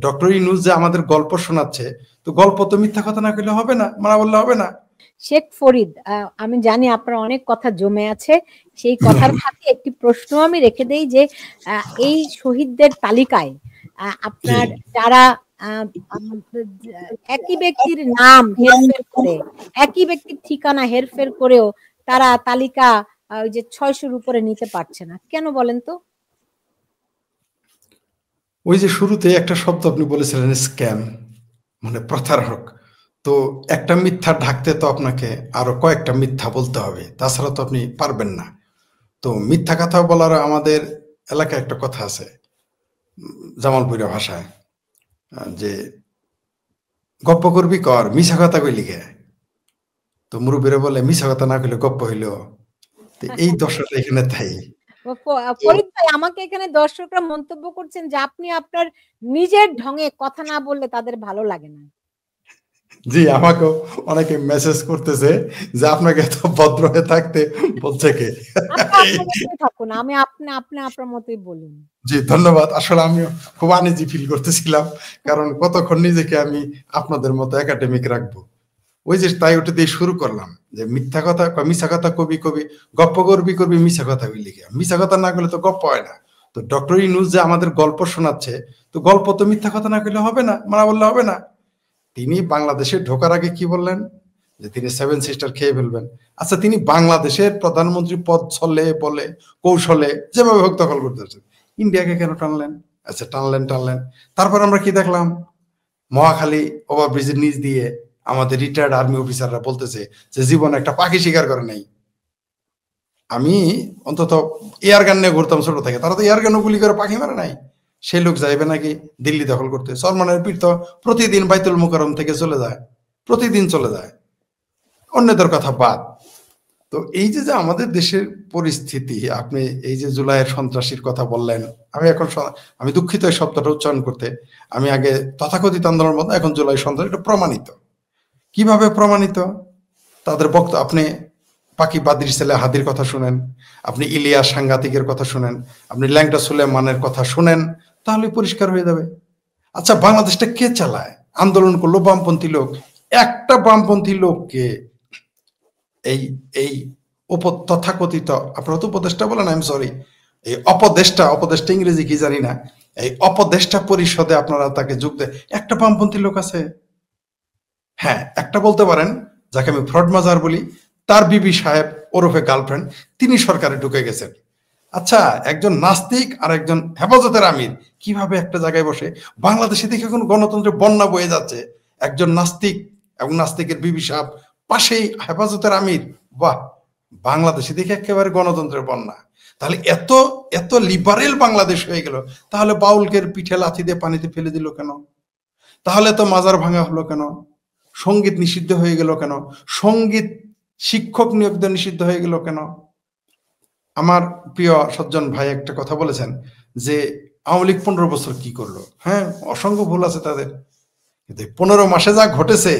Doctor Yunus যে আমাদের গল্প শোনাচ্ছে, তো গল্প তো মিথ্যা কথা না কইলে হবে না, মানা বললে হবে না। শেখ ফরিদ, আমি জানি আপনার অনেক কথা জমে আছে, সেই কথার ফাঁকে একটি প্রশ্ন আমি রেখে দেই যে এই শহীদদের তালিকায় আপনার যারা একই ব্যক্তির নাম হেরফের করে, একই ব্যক্তির ঠিকানা হেরফের করেও তারা তালিকা ওই যে 600-র উপরে নিতে পারছে না, কেন বলেন তো? ওই যে শুরুতে একটা শব্দ আপনি বলেছিলেন, স্ক্যাম, মানে প্রতারক। তো একটা মিথ্যা ঢাকতে তো আপনাকে আরো কয়েকটা মিথ্যা বলতে হবে, তাছাড়া তো আপনি পারবেন না। তো মিথ্যা কথা বলার আমাদের এলাকায় একটা কথা আছে জামালপুরের ভাষায়, যে গপ্প করবি কর, মিছা কথা কইলি গে। তো মুরব্বীরা বলে মিছা কথা না কইলে গপ্প হইল। এই দশাটা এখানে তাই। ফরিদ ভাই, আমাকে এখানে দর্শকরা মন্তব্য করছেন যে আপনি আপনার নিজের ঢঙে কথা না বললে তাদের ভালো লাগে না। জি, আমাকেও অনেকে মেসেজ করতেছে যে আপনাকে এত ভদ্র হয়ে থাকতে বলছে কে। থাকুন, আমি আপনি আপনার মতোই বলুন। জি ধন্যবাদ। আসলে আমিও খুব আনইজি ফিল করতেছিলাম, কারণ কতক্ষণ নিজেকে আমি আপনাদের মতো একাডেমিক রাখবো। ওই যে তাই ওটা দিয়ে শুরু করলাম যে মিথ্যা কথা, মিথ্যা কথা কবি গপ্প করবি মিথ্যা কথা হইলে গিয়া, মিথ্যা কথা না করলে তো গপ্প হয় না। তো ডক্টর ইউনূস যে আমাদের গল্প শোনাচ্ছে, তো গল্প তো মিথ্যা কথা না করলে হবে না, মানা বললে হবে না। তিনি বাংলাদেশে ঢোকার আগে কি বললেন, যে তিনি 7 সিস্টার খেয়ে ফেলবেন। আচ্ছা, তিনি বাংলাদেশের প্রধানমন্ত্রী পদ ছলে বলে কৌশলে যেভাবে হোক দখল করতেছেন, ইন্ডিয়াকে কেন টানলেন? আচ্ছা, টানলেন। তারপর আমরা কি দেখলাম, মহাখালী ওভারব্রিজের নিচ দিয়ে আমাদের রিটায়ার্ড আর্মি অফিসাররা বলতেছে যে জীবনে একটা পাখি শিকার করে নাই। আমি অন্তত এয়ার গান নিয়ে ঘুরতাম ছোট থেকে, তারা তো এয়ার গানও গুলি করে পাখি মারে নাই। সেই লোক যাইবে নাকি দিল্লি দখল করতে? সলমানের পীর তো প্রতিদিন বাইতুল মুকাররম থেকে চলে যায়, প্রতিদিন চলে যায়, অন্যদের কথা বাদ। তো এই যে আমাদের দেশের পরিস্থিতি, আপনি এই যে জুলাইয়ের সন্ত্রাসীর কথা বললেন, আমি দুঃখিত এই শব্দটা উচ্চারণ করতে। আমি আগে তথাকথিত আন্দোলনের মধ্যে, এখন জুলাই সন্ত্রাস, এটা প্রমাণিত। কিভাবে প্রমাণিত? তাদের বক্তব্য, আপনি পাকি বাদ্রির ছেলে হাদির কথা শুনেন, আপনি ইলিয়াস সাংঘাতিকের কথা শুনেন, আপনি ল্যাংটা সুলেমানের কথা শুনেন, তাহলে পরিষ্কার হয়ে যাবে। আচ্ছা, বাংলাদেশটা কে চালায়? আন্দোলন করলো বামপন্থী লোক। একটা বামপন্থী লোককে এই এই তথাকথিত, আপনারা তো উপদেষ্টা বলেন, আই এম সরি, এই অপদেষ্টা ইংরেজি কি জানি না, এই অপদেষ্টা পরিষদে আপনারা তাকে যোগ দেয়, একটা বামপন্থী লোক আছে? হ্যাঁ, একটা বলতে পারেন, যাকে আমি ফ্রড মাজার বলি, তার বিবি সাহেব ওরফে গার্লফ্রেন্ড, তিনি সরকারে ঢুকে গেছেন। আচ্ছা, একজন নাস্তিক আর একজন হেফাজতের আমির কিভাবে একটা জায়গায় বসে? বাংলাদেশে দেখে এখন গণতন্ত্রের বন্যা বয়ে যাচ্ছে, একজন নাস্তিক এবং নাস্তিকের বিবি সাহেব, পাশেই হেফাজতের আমির। বাহ, বাংলাদেশে দেখে একেবারে গণতন্ত্রের বন্যা। তাহলে এত এত লিবারেল বাংলাদেশ হয়ে গেল, তাহলে বাউলকে পিঠে লাথি দিয়ে পানিতে ফেলে দিল কেন? তাহলে তো মাজার ভাঙা হলো কেন? সঙ্গীত নিষিদ্ধ হয়ে গেল কেন? সঙ্গীত শিক্ষক নিয়োগ নিষিদ্ধ হয়ে গেল কেন? আমার প্রিয় সজ্জন ভাই একটা কথা বলেছেন যে আওয়ামী লীগ 15 বছর কি করলো। হ্যাঁ, অসংখ্য ভুল আছে তাদের, কিন্তু 15 মাসে যা ঘটেছে,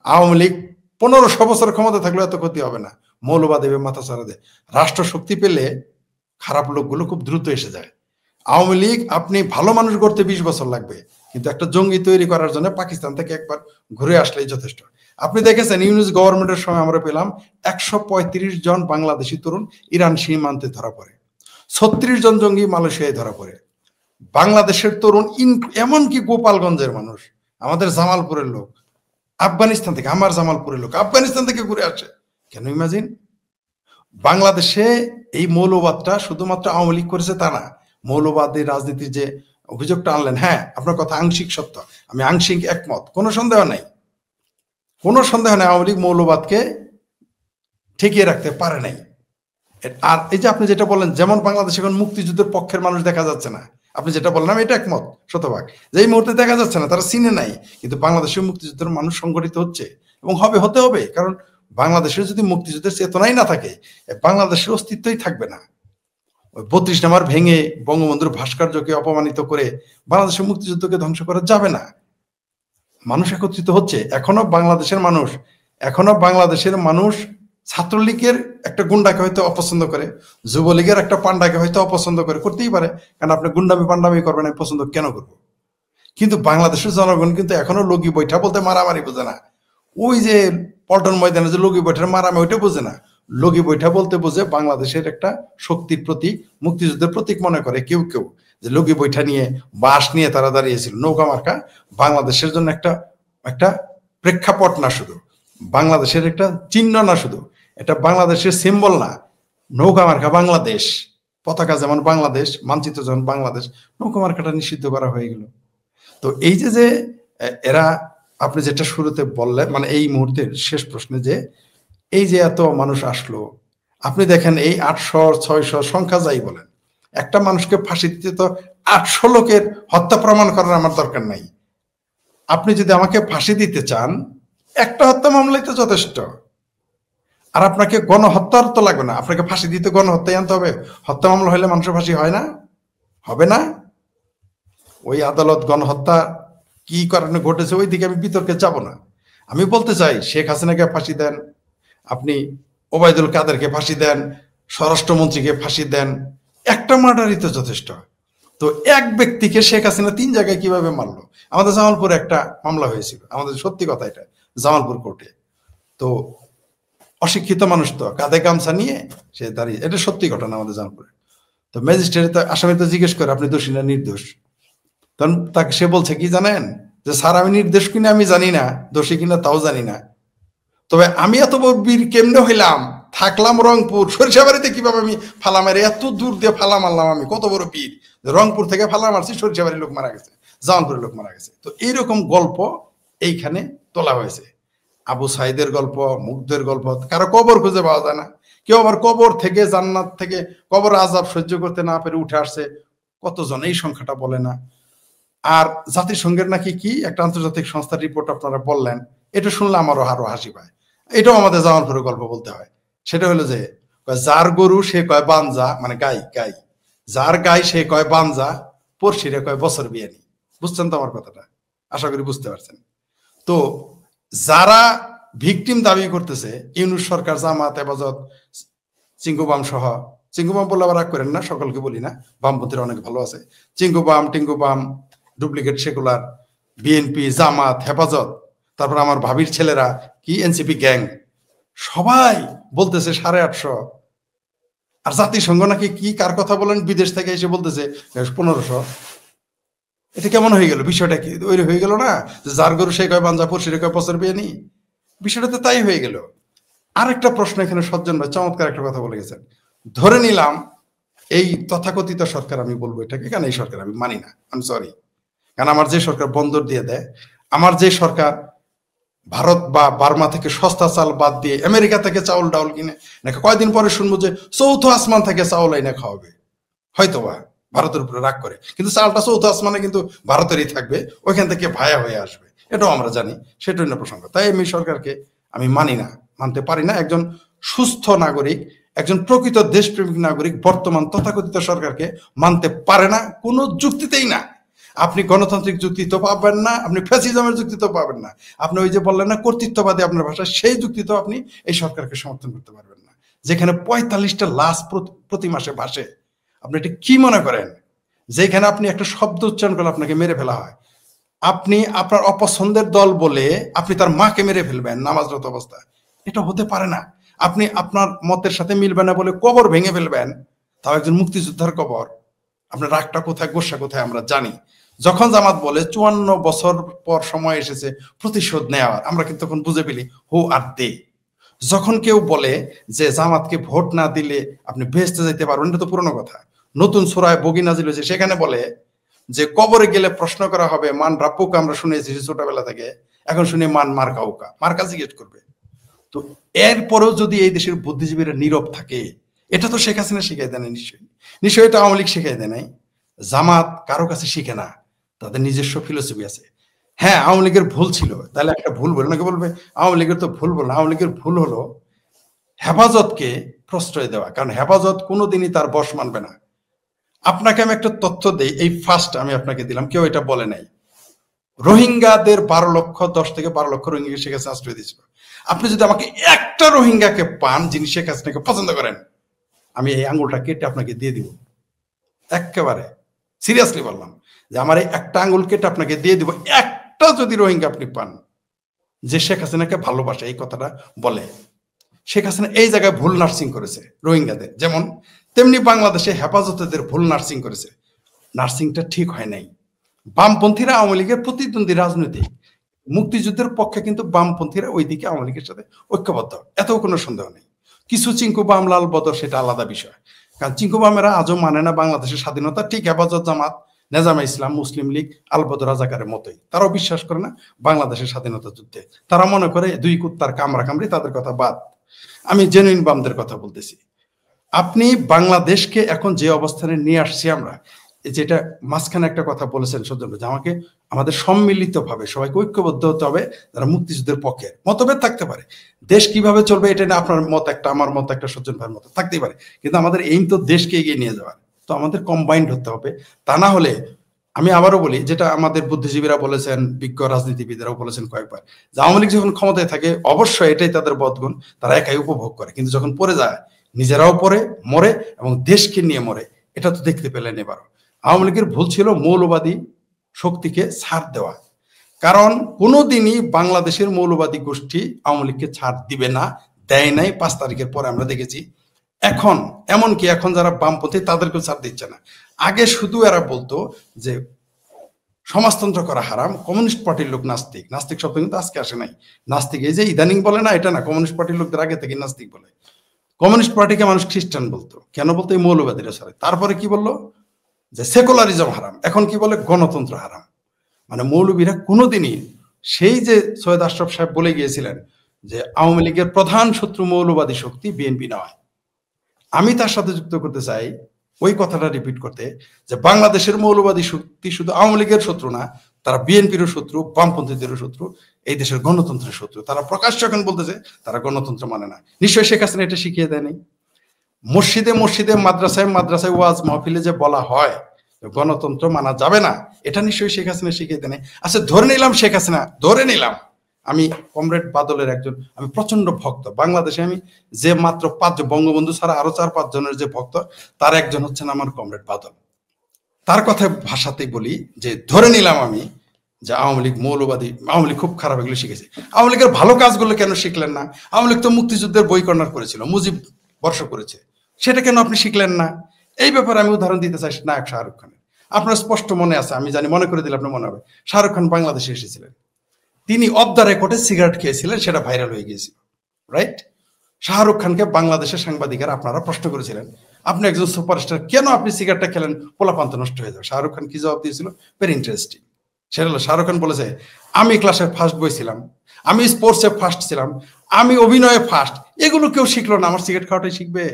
আওয়ামী লীগ 1500 বছর ক্ষমতা থাকলে এত ক্ষতি হবে না। মৌলবাদ এভাবে মাথা ছাড়া দেয়। রাষ্ট্র শক্তি পেলে খারাপ লোকগুলো খুব দ্রুত এসে যায়। আওয়ামী লীগ, আপনি ভালো মানুষ গড়তে 20 বছর লাগবে, কিন্তু একটা জঙ্গি তৈরি করার জন্য পাকিস্তান থেকে একবার ঘুরে আসলেই যথেষ্ট। আপনি দেখেছেন ইউনূস গভর্নমেন্টের সময় আমরা পেলাম 135 জন বাংলাদেশি তরুণ ইরান সীমান্তে ধরা পড়ে, 36 জন জঙ্গি মালয়েশিয়ায় ধরা পড়ে। বাংলাদেশের তরুণ, এমনকি গোপালগঞ্জের মানুষ, আমাদের জামালপুরের লোক, আফগানিস্তান থেকে, আমার জামালপুরের লোক আফগানিস্তান থেকে ঘুরে আসে। কেন? ইমাজিন। বাংলাদেশে এই মৌলবাদটা শুধুমাত্র আওয়ামী লীগ করেছে তা না, মৌলবাদী রাজনীতির যে অভিযোগটা আনলেন, হ্যাঁ আপনার কথা আংশিক সত্য, আমি আংশিক একমত, কোনো সন্দেহ নাই। আওয়ামী লীগ মৌলবাদকে ঠেকিয়ে রাখতে পারে নাই। আর এই যে আপনি যেটা বললেন, যেমন বাংলাদেশে এখন মুক্তিযুদ্ধের পক্ষের মানুষ দেখা যাচ্ছে না, আপনি যেটা বললেন আমি এটা একমত শতভাগ, যে এই মুহূর্তে দেখা যাচ্ছে না, তারা চিনে নাই, কিন্তু বাংলাদেশের মুক্তিযুদ্ধের মানুষ সংগঠিত হচ্ছে এবং হতে হবে। কারণ বাংলাদেশের যদি মুক্তিযুদ্ধের চেতনাই না থাকে, বাংলাদেশের অস্তিত্বই থাকবে না। 32 নম্বর ভেঙে বঙ্গবন্ধুর ভাস্কর্যকে অপমানিত করে বাংলাদেশের মুক্তিযুদ্ধকে ধ্বংস করা যাবে না। মানুষ একত্রিত হচ্ছে, এখনো বাংলাদেশের মানুষ ছাত্রলীগের একটা গুন্ডাকে হয়তো অপছন্দ করে, যুবলীগের একটা পান্ডাকে হয়তো অপছন্দ করে, করতেই পারে, কারণ আপনি গুন্ডামি পান্ডামি করবেন, আমি পছন্দ কেন করবো? কিন্তু বাংলাদেশের জনগণ কিন্তু এখনো লগি বৈঠা বলতে মারামারি বোঝে না। ওই যে পল্টন ময়দানে যে লগি বৈঠার মারামারি ওইটা বোঝে না। লগি বৈঠা বলতে বোঝে বাংলাদেশের একটা শক্তির প্রতীক, মুক্তিযুদ্ধের প্রতীক মনে করে কেউ কেউ, যে লগি বৈঠা নিয়ে বাঁশ নিয়ে তারা দাঁড়িয়েছিল। নৌকা মার্কা বাংলাদেশের জন্য একটা একটা প্রেক্ষাপট না, শুধু বাংলাদেশের একটা চিহ্ন না, শুধু এটা বাংলাদেশের সিম্বল না। নৌকা মার্কা বাংলাদেশ, পতাকা যেমন বাংলাদেশ, মানচিত্র যেমন বাংলাদেশ, নৌকা মার্কাটা নিষিদ্ধ করা হয়ে গেল। তো এই যে এরা, আপনি যেটা শুরুতে বললেন, মানে এই মুহূর্তের শেষ প্রশ্নে, যে এই যে এত মানুষ আসলো, আপনি দেখেন এই 800-600 সংখ্যা যাই বলেন, একটা মানুষকে ফাঁসি দিতে তো 800 লোকের হত্যা প্রমাণ করার আমার দরকার নাই। আপনি যদি আমাকে ফাঁসি দিতে চান, একটা হত্যা মামলাই তো যথেষ্ট। আর আপনাকে গণহত্যার তো লাগবে না, আপনাকে ফাঁসি দিতে গণহত্যায় আনতে হবে। হত্যা মামলা হলে মানুষের ফাঁসি হয় না, হবে না। ওই আদালত গণহত্যা কি কারণে ঘটেছে ওই দিকে আমি বিতর্কে যাব না। আমি বলতে চাই, শেখ হাসিনাকে ফাঁসি দেন, আপনি ওবায়দুল কাদেরকে ফাঁসি দেন, স্বরাষ্ট্রমন্ত্রীকে ফাঁসি দেন, একটা মার্ডারই তো যথেষ্ট। তো এক ব্যক্তিকে শেখ হাসিনা 3 জায়গায় কিভাবে মারলো? আমাদের জামালপুরে একটা মামলা হয়েছিল, আমাদের সত্যি কথা এটা, জামালপুর কোর্টে। তো অশিক্ষিত মানুষ তো কাঁধে গামছা নিয়ে সে দাঁড়িয়ে, এটা সত্যি ঘটনা আমাদের জামালপুরে। তো ম্যাজিস্ট্রেট আসামি তো জিজ্ঞেস করে আপনি দোষী না নির্দোষ? তখন তাকে সে বলছে কি জানেন, যে স্যার আমি নির্দোষ কিনা আমি জানি না, দোষী কিনা তাও জানি না, তবে আমি এত বড় বীর কেমনে হইলাম, থাকলাম রংপুর, সরিষাবাড়িতে কিভাবে আমি ফালা মারি, এত দূর দিয়ে ফালা মারলাম, আমি কত বড় বীর, রংপুর থেকে ফালা মারছি, সরিষাবাড়ির লোক মারা গেছে, জামালপুরের লোক মারা গেছে। তো এইরকম গল্প এইখানে তোলা হয়েছে। আবু সাইদের গল্প, মুগ্ধের গল্প, কারো কবর খুঁজে পাওয়া যায় না, কেউ আবার কবর থেকে, জান্নাত থেকে কবর আযাব সহ্য করতে না পেরে উঠে আসছে, কতজন, এই সংখ্যাটা বলে না। আর জাতিসংঘের নাকি কি একটা আন্তর্জাতিক সংস্থার রিপোর্ট আপনারা বললেন, এটা শুনলে আমারও আরো হাসি পায়। এটাও আমাদের জামালপুরের গল্প বলতে হয়। সেটা হলো যে যার গরু সে কয় বানজা, মানে গাই, যার গাই সে কয় বানজা, পড়শিরে কয় বছর বিয়ানি। বুঝছেন তো আমার কথাটা? আশা করি বুঝতে পারছেন। তো যারা ভিকটিম দাবি করতেছে, ইউনূস সরকার, জামাত, হেফাজত, চিঙ্গুবাম সহ, চিঙ্গুবাম বলে আবার রাগ করেন না, সকলকে বলি না, বামপন্থীরা অনেক ভালো আছে, চিঙ্গুবাম, টিঙ্গুবাম, ডুপ্লিকেট সেকুলার, বিএনপি, জামাত, হেফাজত, তারপর আমার ভাবির ছেলেরা কি এনসিপি গ্যাং, সবাই বলতেছে 850। আর জাতিসংঘ নাকি কি কার কথা বলেন, বিদেশ থেকে এসে বলতেছে 1500। এটা কেমন হয়ে গেল? বিষয়টা কি ওই হয়ে গেল না, যে যার গরু সে কয় বাঞ্জা, পড়শিরে কয় বছর বিয়ানি? বিষয়টা তো তাই হয়ে গেল। আরেকটা প্রশ্ন এখানে সজ্জন ভাই চমৎকার একটা কথা বলে গেছেন। ধরে নিলাম এই তথাকথিত সরকার, আমি বলবো এটাকে, কেন এই সরকার আমি মানি না, আমি সরি, কারণ আমার যে সরকার বন্দর দিয়ে দেয়, আমার যে সরকার ভারত বা বার্মা থেকে সস্তা চাল বাদ দিয়ে আমেরিকা থেকে চাউল ডাউল কিনে, নাকি কয়দিন পরে শুনবো যে চৌথ আসমান থেকে চাউল এনে খাওয়াবে, হয়তোবা ভারতের উপরে রাগ করে, কিন্তু চালটা চৌথ আসমানে কিন্তু ভারতেরই থাকবে, ওইখান থেকে ভায়া হয়ে আসবে, এটাও আমরা জানি, সেটা অন্য প্রসঙ্গ। তাই আমি সরকারকে আমি মানি না, মানতে পারি না। একজন সুস্থ নাগরিক, একজন প্রকৃত দেশপ্রেমিক নাগরিক বর্তমান তথাকথিত সরকারকে মানতে পারে না, কোনো যুক্তিতেই না। আপনি গণতান্ত্রিক যুক্তি তো পাবেন না, আপনি ফ্যাসিজমের যুক্তি তো পাবেন না, আপনি ওই যে বললেন না কর্তৃত্ববাদী আপনার ভাষা, সেই যুক্তি তো আপনি এই সরকারকে সমর্থন করতে পারবেন না, যেখানে 45টা লাশ প্রতি মাসে ভাসে। আপনি এটা কি মনে করেন, যেখানে আপনি একটা শব্দ উচ্চারণ করলে আপনাকে মেরে ফেলা হয়, আপনি আপনার অপছন্দের দল বলে আপনি তার মাকে মেরে ফেলবেন নামাজরত অবস্থায়? এটা হতে পারে না। আপনি আপনার মতের সাথে মিলবে না বলে কবর ভেঙে ফেলবেন, তাও একজন মুক্তিযোদ্ধার কবর। আপনার রাগটা কোথায়, গোসা কোথায় আমরা জানি। যখন জামাত বলে 54 বছর পর সময় এসেছে প্রতিশোধ নেওয়ার, আমরা কিন্তু তখন বুঝে ফেলি হু আর দে। যখন কেউ বলে যে জামাতকে ভোট না দিলে আপনি বেহেশতে যেতে পারবেন, এটা তো পুরনো কথা। নতুন সূরায় বগী নাজিল হয়েছে, সেখানে বলে যে কবরে গেলে প্রশ্ন করা হবে মান রাব্বুকা, আমরা শুনেছি ছোটবেলা থেকে, এখন শুনি মান মার্কাউকা, মার্কা জিজ্ঞেস করবে। তো এরপরেও যদি এই দেশের বুদ্ধিজীবীরা নীরব থাকে, এটা তো শেখ হাসিনা শিখাই দেয় না, নিশ্চয়ই এটা আওয়ামী লীগ শিখাই দেয় নাই, জামাত কারো কাছে শিখে না, তাদের নিজস্ব ফিলোসফি আছে। হ্যাঁ, আওয়ামী লীগের ভুল ছিল, তাহলে একটা ভুল বলে নাকি বলবে আওয়ামী লীগের তো ভুল বল না। আওয়ামী লীগের ভুল হলো হেফাজতকে প্রশ্রয় দেওয়া, কারণ হেফাজত কোনোদিনই তার বশ মানবে না। আপনাকে আমি একটা তথ্য দেই, এই ফার্স্ট আমি আপনাকে দিলাম, কেউ এটা বলে নাই। রোহিঙ্গাদের 10 থেকে 12 লক্ষ রোহিঙ্গা শেখ হাসিনা আশ্রয় দিয়েছিল। আপনি যদি আমাকে একটা রোহিঙ্গাকে পান যিনি শেখ হাসিনাকে পছন্দ করেন, আমি এই আঙুলটা কেটে আপনাকে দিয়ে দিব একেবারে। সিরিয়াসলি বললাম যে আমার এই একটা আঙ্গুল কেটে আপনাকে দিয়ে দিব, একটা যদি রোহিঙ্গা আপনি পান যে শেখ হাসিনাকে ভালোবাসে এই কথাটা বলে। শেখ হাসিনা এই জায়গায় ভুল নার্সিং করেছে রোহিঙ্গাদের, যেমন তেমনি বাংলাদেশে হেফাজতেদের ভুল নার্সিং করেছে। নার্সিংটা ঠিক হয় নাই। বামপন্থীরা আওয়ামী লীগের প্রতিদ্বন্দ্বী রাজনৈতিক, মুক্তিযুদ্ধের পক্ষে কিন্তু বামপন্থীরা ওই দিকে আওয়ামী লীগের সাথে ঐক্যবদ্ধ, এতেও কোনো সন্দেহ নেই। কিছু চিঙ্কু বাম লাল বদর সেটা আলাদা বিষয়, কারণ চিঙ্কু বামেরা আজও মানে না বাংলাদেশের স্বাধীনতা, ঠিক হেফাজত জামাত, নেজামে ইসলাম, মুসলিম লীগ, আলবদর রাজাকারের মতোই তারাও বিশ্বাস করে না বাংলাদেশের স্বাধীনতা যুদ্ধে। তারা মনে করে দুই কুত্তার কামড়া কামড়ি, তাদের কথা বাদ। আমি জেনুইন বামদের কথা বলতেছি। আপনি বাংলাদেশকে এখন যে অবস্থানে নিয়ে আসছি আমরা, যেটা মাঝখানে একটা কথা বলেছেন সজ্জন, যে আমাকে আমাদের সম্মিলিতভাবে সবাইকে ঐক্যবদ্ধ হতে হবে যারা মুক্তিযুদ্ধের পক্ষে। মতভেদ থাকতে পারে, দেশ কিভাবে চলবে এটা না আপনার মত একটা, আমার মত একটা, সজ্জন ভাইয়ের মত থাকতেই পারে, কিন্তু আমাদের এইম তো দেশকে এগিয়ে নিয়ে যাওয়ার। তো আমাদের কম্বাইন্ড হতে হবে। তা না হলে আমি আবারও বলি, যেটা আমাদের বুদ্ধিজীবীরা বলেছেন, বিজ্ঞ রাজনীতিবিদেরাও বলেছেন কয়েকবার, যে আওয়ামী লীগ যখন ক্ষমতায় থাকে অবশ্যই এটাই তাদের বদগুণ, তারা একাই উপভোগ করে, কিন্তু যখন পড়ে যায় নিজেরাও পড়ে মরে এবং দেশকে নিয়ে মরে। এটা তো দেখতে পেলেন এবার। আওয়ামী লীগের ভুল ছিল মৌলবাদী শক্তিকে ছাড় দেওয়া, কারণ কোনোদিনই বাংলাদেশের মৌলবাদী গোষ্ঠী আওয়ামী লীগকে ছাড় দিবে না, দেয় নাই। 5 তারিখের পরে আমরা দেখেছি। এখন এমনকি এখন যারা বামপন্থী তাদেরকেও ছাড় দিচ্ছে না। আগে শুধু এরা বলতো যে সমাজতন্ত্র করা হারাম, কমিউনিস্ট পার্টির লোক নাস্তিক। নাস্তিক শব্দ কিন্তু আজকে আসে নাই। নাস্তিক এই যে ইদানিং বলে না, এটা না, কমিউনিস্ট পার্টির লোকদের আগে থেকে নাস্তিক বলে। কমিউনিস্ট পার্টিকে মানুষ খ্রিস্টান বলতো, কেন বলতো? এই মৌলবাদীরা ছাড়ে। তারপরে কি বললো? যে সেকুলারিজম হারাম। এখন কি বলে? গণতন্ত্র হারাম। মানে মৌলবীরা কোনোদিনই, সেই যে সৈয়দ আশরাফ সাহেব বলে গিয়েছিলেন যে আওয়ামী লীগের প্রধান শত্রু মৌলবাদী শক্তি, বিএনপি নয়। আমি তার সাথে যুক্ত করতে চাই ওই কথাটা রিপিট করতে, যে বাংলাদেশের মৌলবাদী শক্তি শুধু আওয়ামী লীগের শত্রু না, তারা বিএনপিরও শত্রু, বামপন্থীদেরও শত্রু, এই দেশের গণতন্ত্রের শত্রু। তারা প্রকাশ্য এখন বলতেছে তারা গণতন্ত্র মানে না। নিশ্চয়ই শেখ হাসিনা এটা শিখিয়ে দেয়নি। মসজিদে মসজিদে, মাদ্রাসায় মাদ্রাসায়, ওয়াজ মাহফিলে যে বলা হয় গণতন্ত্র মানা যাবে না, এটা নিশ্চয়ই শেখ হাসিনা শিখিয়ে দেয়। আচ্ছা ধরে নিলাম শেখ হাসিনা, ধরে নিলাম আমি কমরেড বাদলের একজন, আমি প্রচন্ড ভক্ত। বাংলাদেশে আমি যে মাত্র 5 বঙ্গবন্ধু ছাড়া আরো 4-5 জনের যে ভক্ত, তার একজন হচ্ছেন আমার কমরেড বাদল। তার কথা ভাষাতেই বলি যে ধরে নিলাম আমি যে আওয়ামী লীগ মৌলবাদী, আওয়ামী লীগ খুব খারাপ এগুলো শিখেছে। আওয়ামী লীগের ভালো কাজগুলো কেন শিখলেন না? আওয়ামী লীগ তো মুক্তিযুদ্ধের বই কর্নার করেছিল, মুজিব বর্ষ করেছে, সেটা কেন আপনি শিখলেন না? এই ব্যাপারে আমি উদাহরণ দিতে চাই নায়ক শাহরুখ খানের। আপনার স্পষ্ট মনে আছে, আমি জানি, মনে করে দিলে আপনার মনে হবে। শাহরুখ খান বাংলাদেশে এসেছিলেন, তিনি অফ দ্য রেকর্ডে সিগারেট খেয়েছিলেন, সেটা ভাইরাল হয়ে গিয়েছিল, রাইট? শাহরুখ খানকে বাংলাদেশের সাংবাদিকেরা আপনারা প্রশ্ন করেছিলেন, আপনি একজন সুপারস্টার, কেন আপনি সিগারেটটা খেলেন? পোলাপান্ত নষ্ট হয়ে যাবে। শাহরুখ খান কি জবাব দিয়েছিল? Very interesting. সেটা হলো, শাহরুখ খান বলেছে, আমি ক্লাসে ফার্স্ট বই ছিলাম, আমি স্পোর্টসে ফার্স্ট ছিলাম, আমি অভিনয়ে ফার্স্ট, এগুলো কেউ শিখলো না, আমার সিগারেট খাওয়াটাই শিখবে?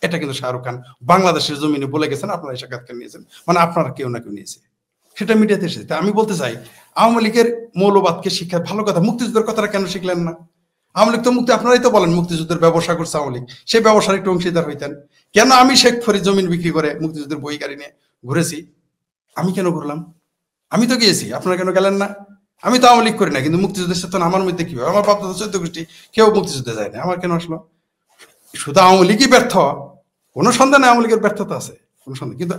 এটা কিন্তু শাহরুখ খান বাংলাদেশের জমিনে বলে গেছেন, আপনারা সাক্ষাৎকার নিয়েছেন, মানে আপনারা কেউ না কেউ নিয়েছে, সেটা মিডিয়াতে এসেছে। আমি বলতে চাই, আওয়ামী লীগের মৌলবাদকে শিক্ষা ভালো কথা, মুক্তিযুদ্ধের কথাটা কেন শিখলেন না? আওয়ামী লীগ তো মুক্তি, আপনারাই তো বলেন মুক্তিযুদ্ধের ব্যবসা করছে আওয়ামী লীগ, সেই ব্যবসার একটু অংশীদার হইতেন। কেন আমি শেখ ফরিদ জমিন বিক্রি করে মুক্তিযুদ্ধের বই গাড়ি নিয়ে ঘুরেছি? আমি কেন ঘুরলাম? আমি তো গিয়েছি, আপনারা কেন গেলেন না? আমি তো আওয়ামী লীগ করি না, কিন্তু মুক্তিযুদ্ধের সাথে আমার মধ্যে কি হবে? আমার বাপ দাদা 14 গোষ্ঠী কেউ মুক্তিযুদ্ধে যায় না, আমার কেন আসলো? শুধু আওয়ামী লীগই ব্যর্থ? কোনো সন্দেহ নেই আওয়ামী লীগের ব্যর্থতা আছে, কোনো সন্দেহ, কিন্তু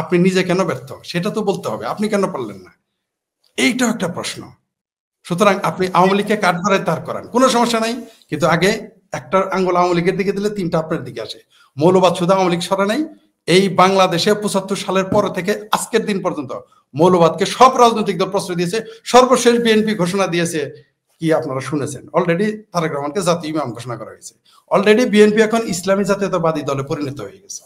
আপনি নিজে কেন ব্যর্থ সেটা তো বলতে হবে। আপনি কেন পারলেন না? এইটাও একটা প্রশ্ন। সুতরাং আপনি আওয়ামী লীগকে কাঠগড়ায় দাঁড় করান, কোনো সমস্যা নাই, কিন্তু আগে একটা আঙ্গুল আওয়ামী লীগের দিকে দিলে 3টা আপনার দিকে আসে। মৌলবাদ শুধু আওয়ামী লীগ সরে নাই, এই বাংলাদেশে 75 সালের পর থেকে আজকের দিন পর্যন্ত মৌলবাদকে সব রাজনৈতিক দল প্রশ্রয় দিয়েছে। সর্বশেষ বিএনপি ঘোষণা দিয়েছে, কি আপনারা শুনেছেন, অলরেডি তারেক রহমানকে জাতীয় ইমাম ঘোষণা করা হয়েছে। অলরেডি বিএনপি এখন ইসলামী জাতীয়তাবাদী দলে পরিণত হয়ে গেছে।